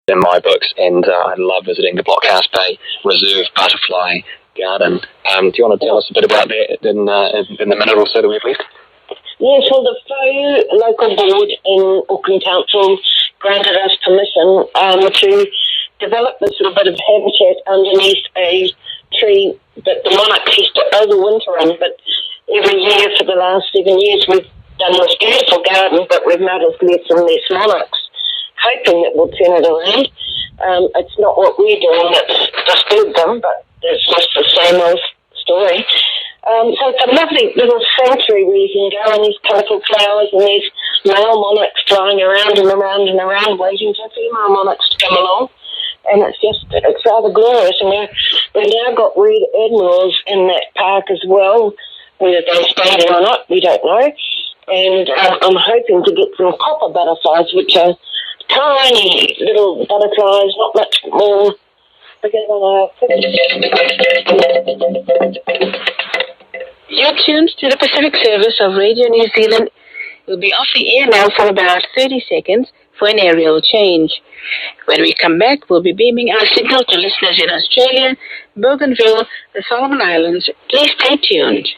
in my books, and I love visiting the Blockhouse Bay Reserve Butterfly Garden. Do you want to tell us a bit about that in the minute or so that we've left? Yes, well, the FAU local board in Auckland Council granted us permission to develop this little bit of habitat underneath a tree that the monarchs used to overwinter in. But every year for the last 7 years we've done this beautiful garden, but we've noticed less and less monarchs, hoping that we'll turn it around. It's not what we're doing that's disturbed them, but it's just the same old story. So it's a lovely little sanctuary where you can go, and these colourful flowers, and there's male monarchs flying around and around and around waiting for female monarchs to come along. And it's rather glorious. And we've now got red admirals in that park as well. Whether they stay there or not, we don't know. And I'm hoping to get some copper butterflies, which are tiny little butterflies, not much more bigger than You're tuned to the Pacific service of Radio New Zealand. We'll be off the air now for about 30 seconds for an aerial change. When we come back, we'll be beaming our signal to listeners in Australia, Bougainville, the Solomon Islands. Please stay tuned.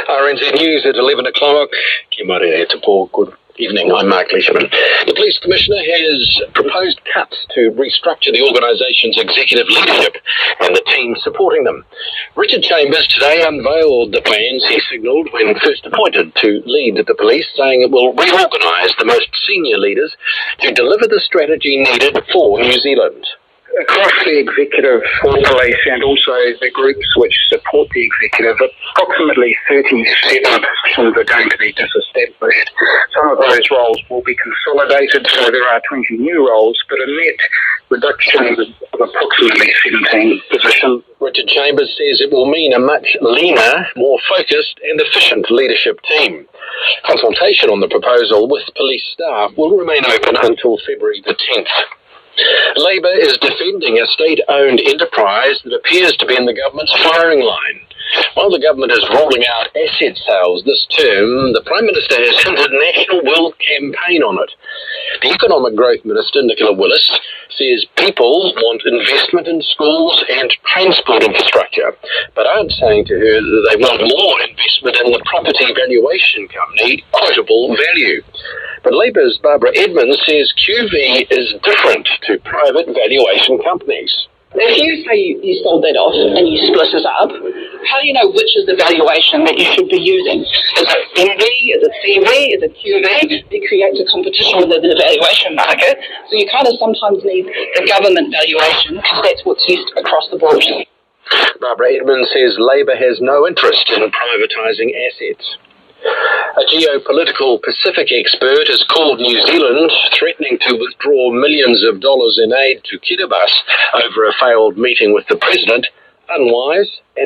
RNZ News at 11 o'clock. Good evening, I'm Mark Leishman. The Police Commissioner has proposed cuts to restructure the organisation's executive leadership and the team supporting them. Richard Chambers today unveiled the plans he signalled when first appointed to lead the police, saying it will reorganise the most senior leaders to deliver the strategy needed for New Zealand. Across the executive for police and also the groups which support the executive, approximately 37 positions are going to be disestablished. Some of those roles will be consolidated, so there are 20 new roles, but a net reduction of approximately 17 positions. Richard Chambers says it will mean a much leaner, more focused and efficient leadership team. Consultation on the proposal with police staff will remain open until February the 10th. Labour is defending a state-owned enterprise that appears to be in the government's firing line. While the government is rolling out asset sales this term, the Prime Minister has hinted National will campaign on it. The Economic Growth Minister, Nicola Willis, says people want investment in schools and transport infrastructure, but aren't saying to her that they want more investment in the property valuation company, Quotable Value. But Labour's Barbara Edmonds says QV is different to private valuation companies. If you say you sold that off and you split it up, how do you know which is the valuation that you should be using? Is it NV? Is it CV? Is it QV? It creates a competition within the valuation market. So you kind of sometimes need the government valuation because that's what's used across the board. Barbara Edmonds says Labour has no interest in privatising assets. A geopolitical Pacific expert has called New Zealand, threatening to withdraw millions of dollars in aid to Kiribati over a failed meeting with the president, unwise and